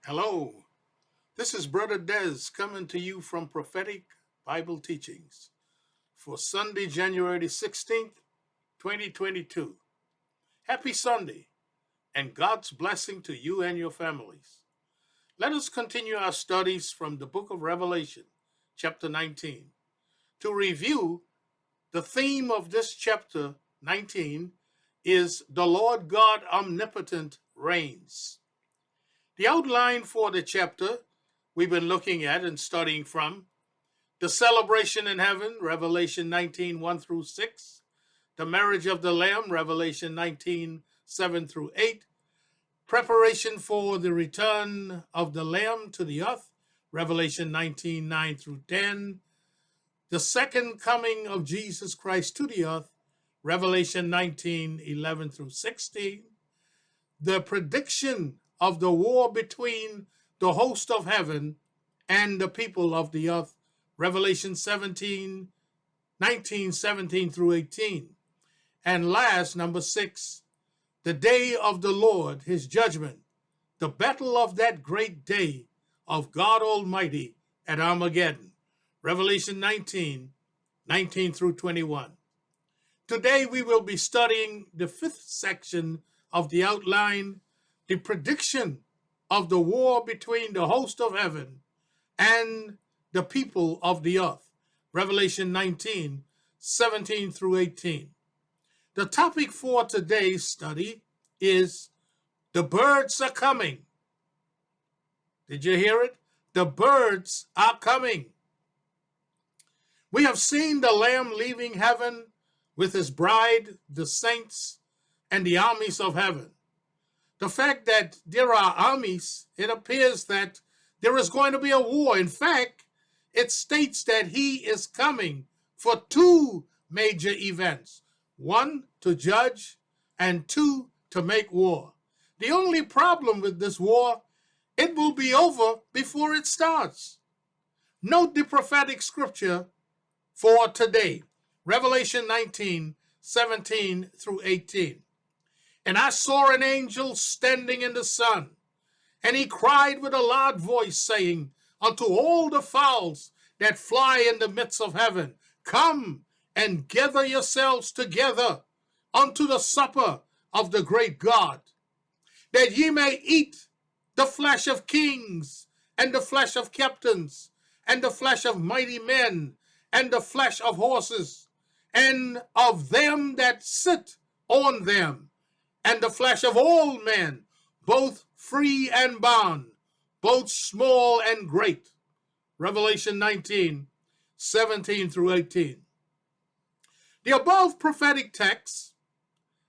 Hello, this is Brother Des coming to you from Prophetic Bible Teachings for Sunday, January the 16th, 2022. Happy Sunday and God's blessing to you and your families. Let us continue our studies from the book of Revelation, chapter 19. To review, the theme of this chapter 19 is the Lord God Omnipotent reigns. The outline for the chapter we've been looking at and studying from: the celebration in heaven, Revelation 19, 1 through 6, the marriage of the Lamb, Revelation 19, 7 through 8, preparation for the return of the Lamb to the earth, Revelation 19, 9 through 10, the second coming of Jesus Christ to the earth, Revelation 19, 11 through 16, the prediction of the war between the host of heaven and the people of the earth, Revelation 17, 19, 17 through 18. And last, number 6, the day of the Lord, his judgment, the battle of that great day of God Almighty at Armageddon, Revelation 19, 19 through 21. Today we will be studying the 5th section of the outline, the prediction of the war between the host of heaven and the people of the earth, Revelation 19, 17 through 18. The topic for today's study is the birds are coming. Did you hear it? The birds are coming. We have seen the Lamb leaving heaven with his bride, the saints, and the armies of heaven. The fact that there are armies, it appears that there is going to be a war. In fact, it states that he is coming for 2 major events: 1, to judge, and 2, to make war. The only problem with this war, it will be over before it starts. Note the prophetic scripture for today, Revelation 19, 17 through 18. And I saw an angel standing in the sun, and he cried with a loud voice, saying unto all the fowls that fly in the midst of heaven, Come and gather yourselves together unto the supper of the great God, that ye may eat the flesh of kings, and the flesh of captains, and the flesh of mighty men, and the flesh of horses, and of them that sit on them, and the flesh of all men, both free and bond, both small and great. Revelation 19, 17 through 18. The above prophetic text,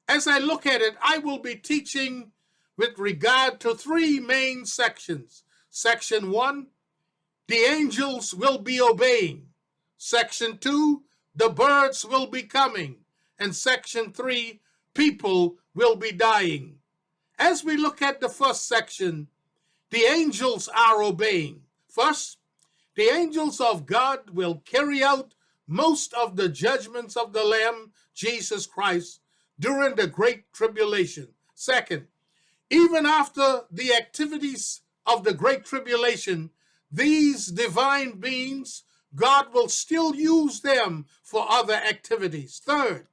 as I look at it, I will be teaching with regard to 3 main sections. Section 1, the angels will be obeying. Section 2, the birds will be coming. And Section 3, people will be dying. As we look at the first section, the angels are obeying. First, the angels of God will carry out most of the judgments of the Lamb, Jesus Christ, during the Great Tribulation. Second, even after the activities of the Great Tribulation, these divine beings, God will still use them for other activities. Third,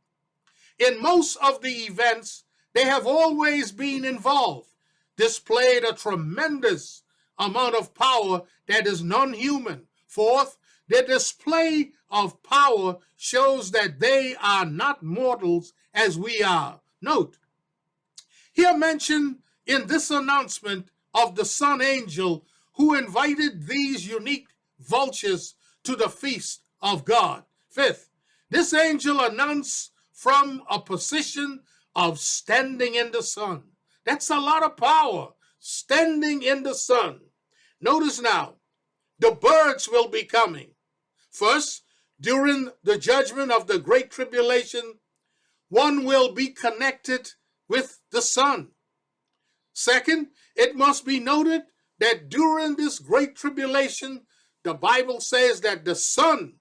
in most of the events, they have always been involved, displayed a tremendous amount of power that is non-human. Fourth, their display of power shows that they are not mortals as we are. Note, here mentioned in this announcement of the Sun Angel who invited these unique vultures to the feast of God. Fifth, this angel announced from a position of standing in the sun. That's a lot of power, standing in the sun. Notice now, the birds will be coming. First, during the judgment of the Great Tribulation, one will be connected with the sun. Second, it must be noted that during this Great Tribulation, the Bible says that the sun,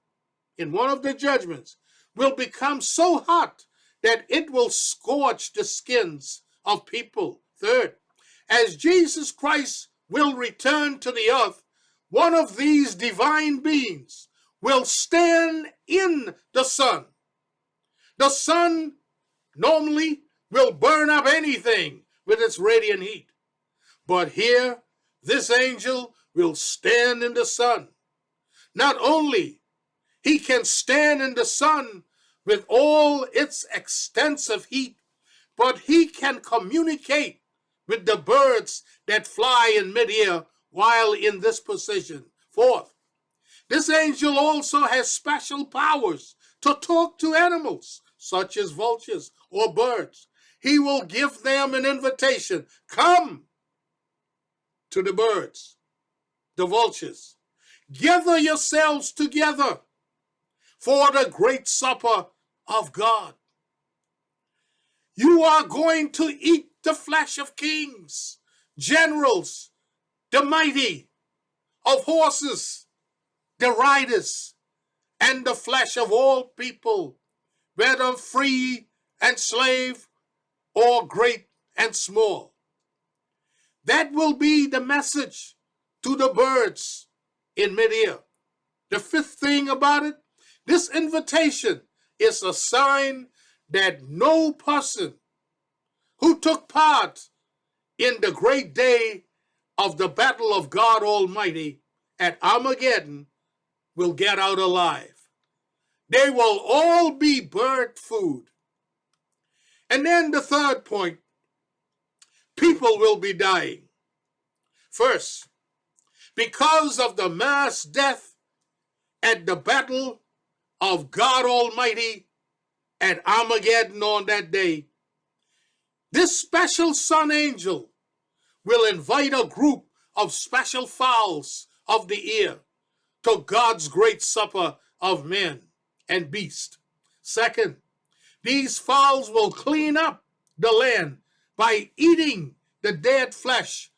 in one of the judgments, will become so hot that it will scorch the skins of people. Third, as Jesus Christ will return to the earth, one of these divine beings will stand in the sun. The sun normally will burn up anything with its radiant heat. But here, this angel will stand in the sun. Not only he can stand in the sun with all its extensive heat, but he can communicate with the birds that fly in midair while in this position. Fourth, this angel also has special powers to talk to animals, such as vultures or birds. He will give them an invitation. Come to the birds, the vultures. Gather yourselves together for the great supper of God. You are going to eat the flesh of kings, generals, the mighty, of horses, the riders, and the flesh of all people, whether free and slave or great and small. That will be the message to the birds in midair. The fifth thing about it, this invitation is a sign that no person who took part in the great day of the battle of God Almighty at Armageddon will get out alive. They will all be burnt food. And then the third point, people will be dying. First, because of the mass death at the battle of God Almighty at Armageddon on that day, this special sun angel will invite a group of special fowls of the air to God's great supper of men and beasts. Second, these fowls will clean up the land by eating the dead flesh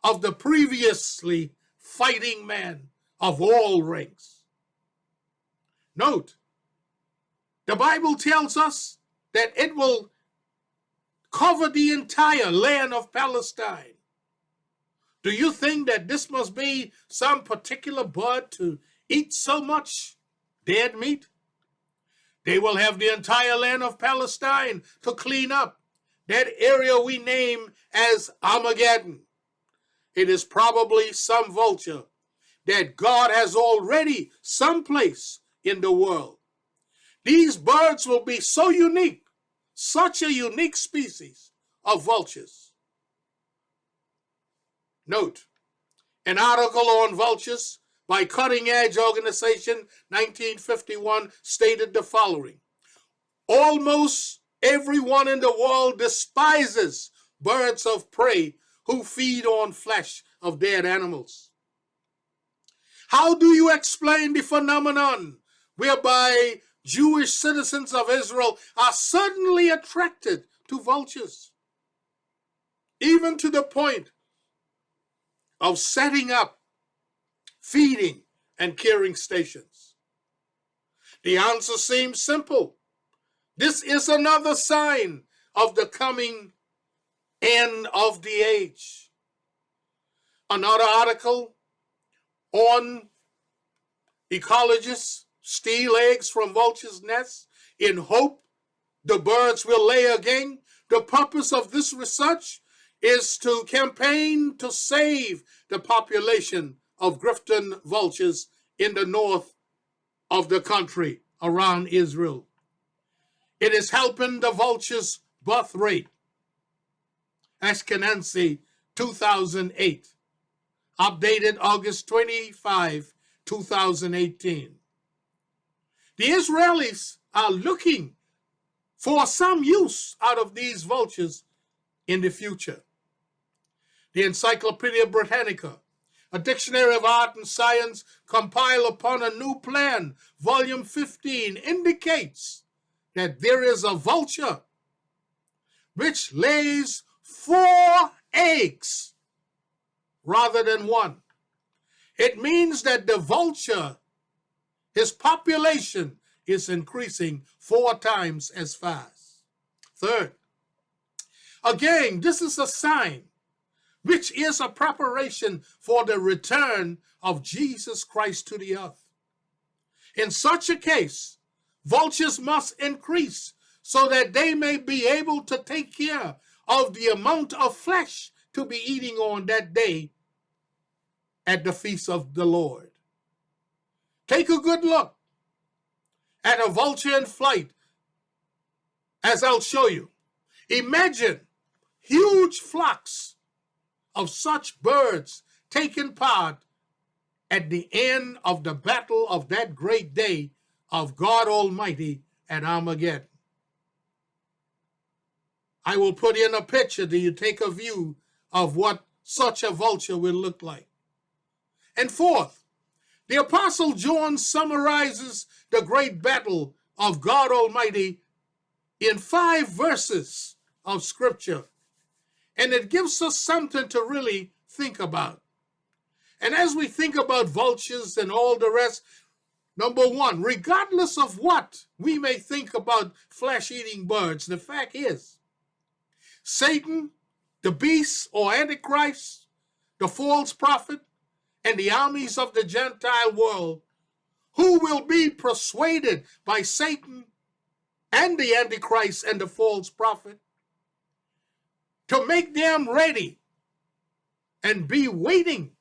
of the previously fighting men of all ranks. Note, the Bible tells us that it will cover the entire land of Palestine. Do you think that this must be some particular bird to eat so much dead meat? They will have the entire land of Palestine to clean up, that area we name as Armageddon. It is probably some vulture that God has already someplace in the world. These birds will be so unique, such a unique species of vultures. Note, an article on vultures by Cutting Edge Organization 1951 stated the following: almost everyone in the world despises birds of prey who feed on flesh of dead animals. How do you explain the phenomenon whereby Jewish citizens of Israel are suddenly attracted to vultures, even to the point of setting up feeding and caring stations? The answer seems simple. This is another sign of the coming end of the age. Another article on ecologists steal eggs from vultures' nests in hope the birds will lay again. The purpose of this research is to campaign to save the population of Grifton vultures in the north of the country around Israel. It is helping the vultures' birth rate. Ashkenazi 2008, updated August 25, 2018. The Israelis are looking for some use out of these vultures in the future. The Encyclopedia Britannica, a dictionary of art and science compiled upon a new plan, volume 15, indicates that there is a vulture which lays 4 eggs rather than 1. It means that the vulture, his population is increasing 4 times as fast. Third, again, this is a sign which is a preparation for the return of Jesus Christ to the earth. In such a case, vultures must increase so that they may be able to take care of the amount of flesh to be eating on that day at the feast of the Lord. Take a good look at a vulture in flight, as I'll show you. Imagine huge flocks of such birds taking part at the end of the battle of that great day of God Almighty at Armageddon. I will put in a picture that you take a view of what such a vulture will look like. And fourth, the Apostle John summarizes the great battle of God Almighty in 5 verses of Scripture. And it gives us something to really think about. And as we think about vultures and all the rest, number one, regardless of what we may think about flesh-eating birds, the fact is, Satan, the beast or Antichrist, the false prophet, and the armies of the Gentile world, who will be persuaded by Satan and the Antichrist and the false prophet to make them ready and be waiting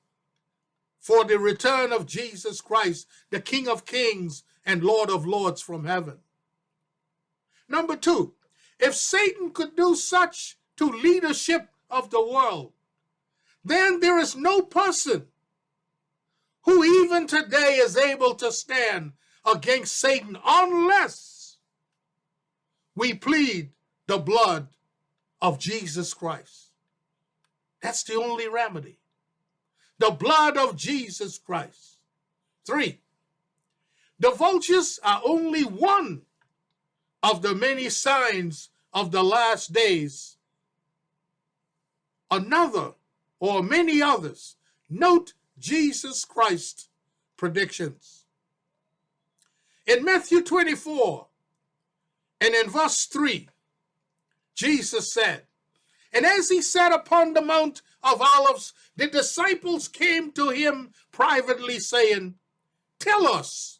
for the return of Jesus Christ, the King of Kings and Lord of Lords from heaven. Number two, if Satan could do such to leadership of the world, then there is no person who even today is able to stand against Satan unless we plead the blood of Jesus Christ. That's the only remedy. The blood of Jesus Christ. 3, the vultures are only one of the many signs of the last days. Another or many others. Note Jesus Christ's predictions. In Matthew 24 and in verse 3, Jesus said, and as he sat upon the Mount of Olives, the disciples came to him privately, saying, tell us,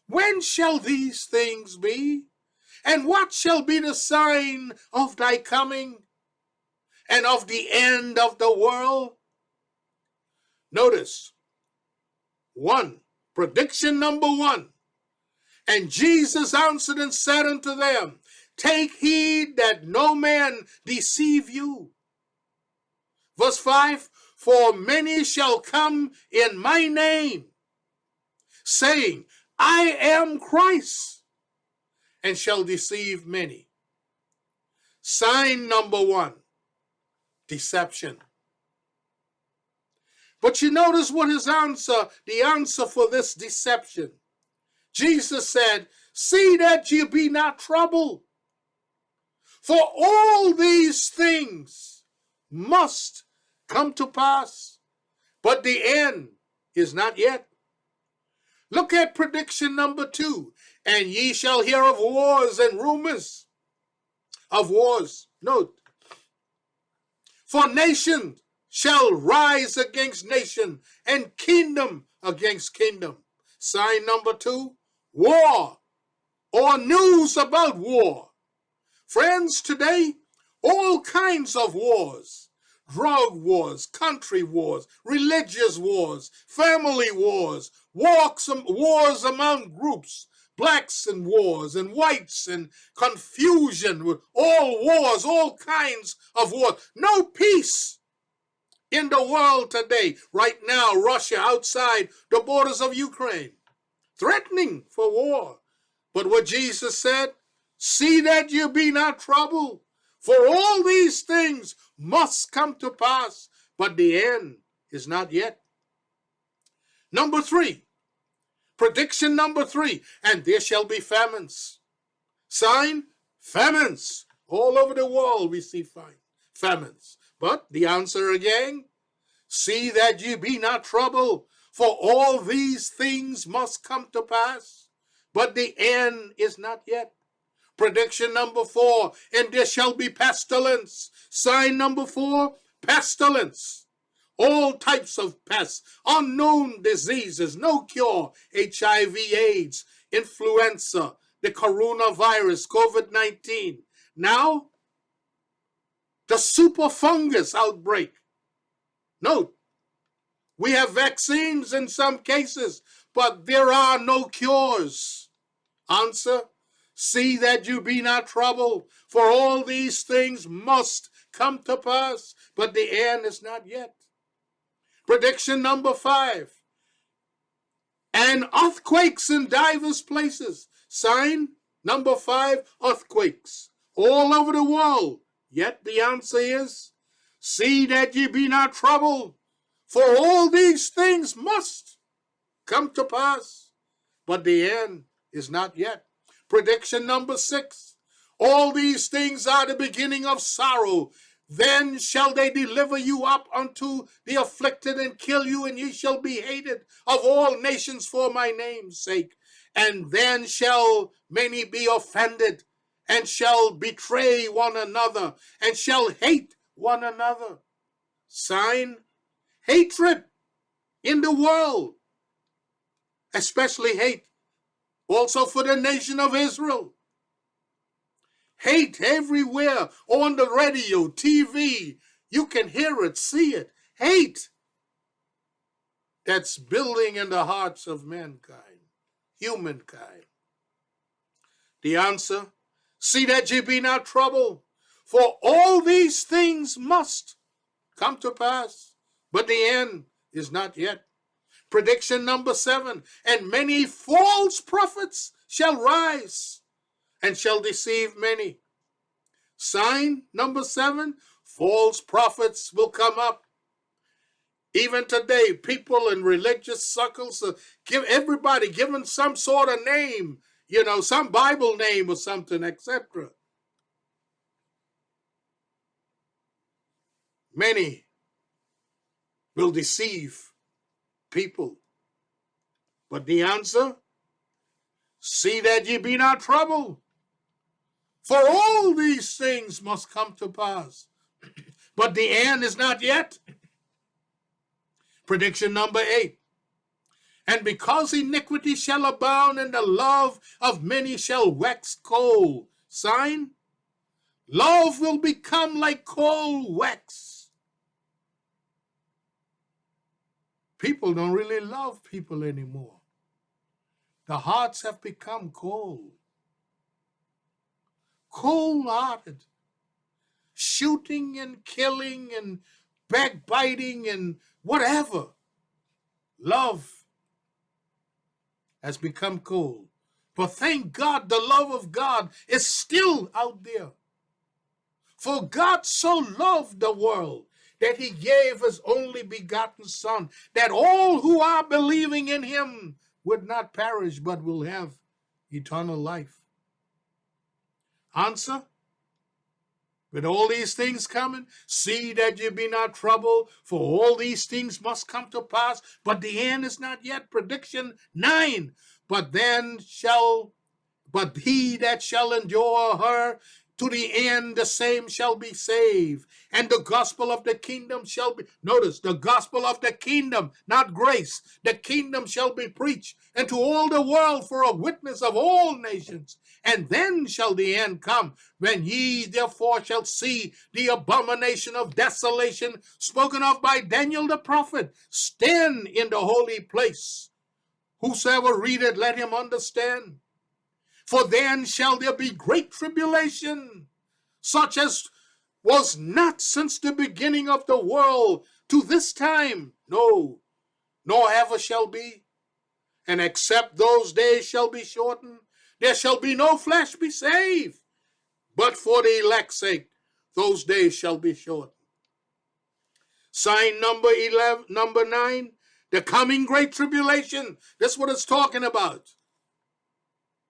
when shall these things be? And what shall be the sign of thy coming and of the end of the world? Notice, prediction number 1. And Jesus answered and said unto them, take heed that no man deceive you. Verse 5, for many shall come in my name, saying, I am Christ, and shall deceive many. Sign number 1, deception. But you notice what his answer, the answer for this deception. Jesus said, see that ye be not troubled, for all these things must come to pass, but the end is not yet. Look at prediction number 2. And ye shall hear of wars and rumors of wars. Note, for nation shall rise against nation, and kingdom against kingdom. Sign number 2, war or news about war. Friends, today, all kinds of wars, drug wars, country wars, religious wars, family wars, wars among groups, blacks and wars and whites and confusion with all wars, all kinds of wars. No peace in the world today. Right now, Russia outside the borders of Ukraine, threatening for war. But what Jesus said, see that you be not troubled, for all these things must come to pass, but the end is not yet. Number 3, prediction number 3, and there shall be famines. Sign, famines. All over the world we see famines. But the answer again, see that ye be not troubled, for all these things must come to pass, but the end is not yet. Prediction number 4, and there shall be pestilence. Sign number 4, pestilence, all types of pests, unknown diseases, no cure, HIV, AIDS, influenza, the coronavirus, COVID-19. Now, the super fungus outbreak. Note, we have vaccines in some cases, but there are no cures. Answer, see that you be not troubled, for all these things must come to pass, but the end is not yet. Prediction number 5. And earthquakes in divers places. Sign number 5, earthquakes all over the world. Yet the answer is, see that ye be not troubled, for all these things must come to pass, but the end is not yet. Prediction number 6. All these things are the beginning of sorrow. Then shall they deliver you up unto the afflicted and kill you, and ye shall be hated of all nations for my name's sake. And then shall many be offended, and shall betray one another, and shall hate one another. Sign, hatred in the world, especially hate also for the nation of Israel. Hate everywhere, on the radio, TV. You can hear it, see it. Hate that's building in the hearts of mankind, humankind. The answer, see that ye be not troubled, for all these things must come to pass, but the end is not yet. Prediction number 7, and many false prophets shall rise and shall deceive many. Sign number 7, false prophets will come up. Even today, people in religious circles give everybody given some sort of name, some Bible name or something, etc. Many will deceive people. But the answer, see that ye be not troubled, for all these things must come to pass, but the end is not yet. Prediction number 8. And because iniquity shall abound, and the love of many shall wax cold. Sign, love will become like cold wax. People don't really love people anymore. The hearts have become cold. Cold-hearted. Shooting and killing and backbiting and whatever. Love has become cold. But thank God, the love of God is still out there. For God so loved the world that he gave his only begotten Son, that all who are believing in him would not perish, but will have eternal life. Answer, with all these things coming, see that ye be not troubled, for all these things must come to pass, but the end is not yet. Prediction 9, but he that shall endure her to the end, the same shall be saved. And the gospel of the kingdom shall be, notice, the gospel of the kingdom, not grace. The kingdom shall be preached into all the world for a witness of all nations. And then shall the end come, when ye therefore shall see the abomination of desolation spoken of by Daniel the prophet stand in the holy place. Whosoever readeth, let him understand. For then shall there be great tribulation, such as was not since the beginning of the world to this time, no, nor ever shall be. And except those days shall be shortened, there shall be no flesh be saved. But for the elect's sake, those days shall be shortened. Sign number 9, the coming great tribulation. That's what it's talking about.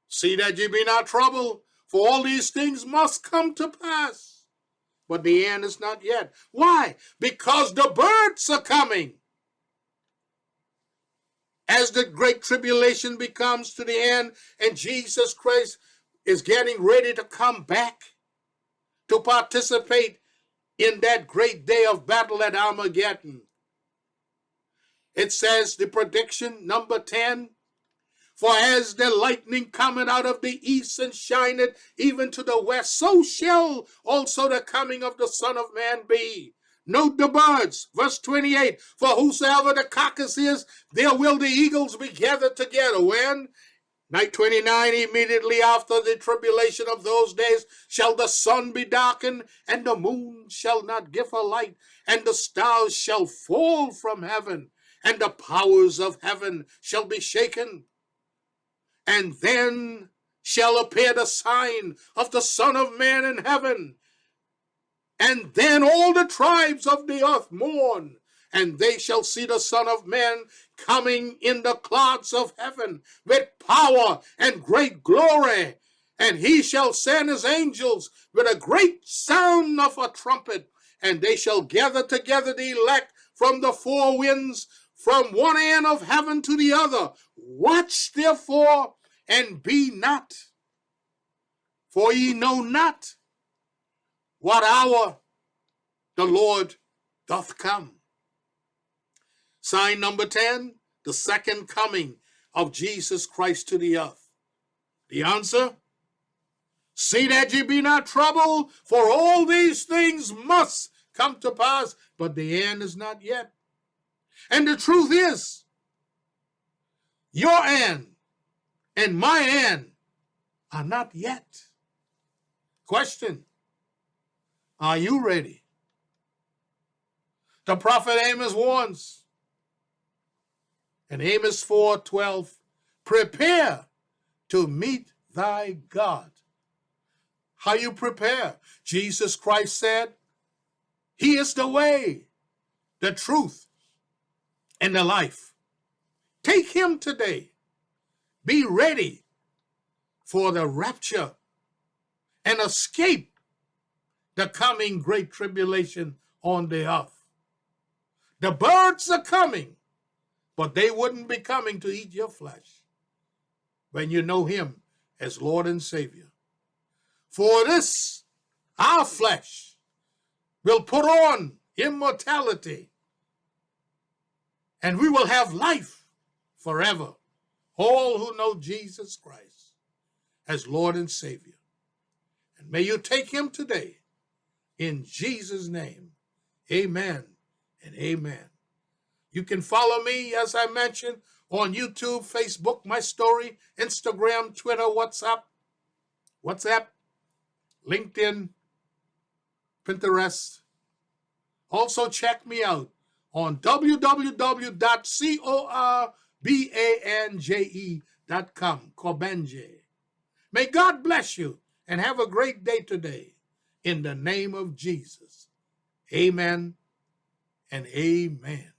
See that ye be not troubled, for all these things must come to pass. But the end is not yet. Why? Because the birds are coming. As the great tribulation becomes to the end, and Jesus Christ is getting ready to come back to participate in that great day of battle at Armageddon. It says the prediction, number 10, for as the lightning cometh out of the east and shineth even to the west, so shall also the coming of the Son of Man be. Note the birds, verse 28, for whosoever the carcass is, there will the eagles be gathered together. When? Night 29, immediately after the tribulation of those days shall the sun be darkened, and the moon shall not give her light, and the stars shall fall from heaven, and the powers of heaven shall be shaken. And then shall appear the sign of the Son of Man in heaven. And then all the tribes of the earth mourn, and they shall see the Son of Man coming in the clouds of heaven with power and great glory. And he shall send his angels with a great sound of a trumpet, and they shall gather together the elect from the four winds, from one end of heaven to the other. Watch therefore, and be not, for ye know not what hour the Lord doth come. Sign number 10, the second coming of Jesus Christ to the earth. The answer? See that ye be not troubled, for all these things must come to pass, but the end is not yet. And the truth is, your end and my end are not yet. Question, are you ready? The prophet Amos warns in Amos 4:12, prepare to meet thy God. How you prepare? Jesus Christ said, he is the way, the truth, and the life. Take him today. Be ready for the rapture and escape the coming great tribulation on the earth. The birds are coming, but they wouldn't be coming to eat your flesh when you know him as Lord and Savior. For this, our flesh will put on immortality, and we will have life forever. All who know Jesus Christ as Lord and Savior. And may you take him today in Jesus' name. Amen and amen. You can follow me, as I mentioned, on YouTube, Facebook, my story, Instagram, Twitter, WhatsApp, LinkedIn, Pinterest. Also check me out on www.corbanje.com, Corbanje. May God bless you and have a great day today in the name of Jesus. Amen and amen.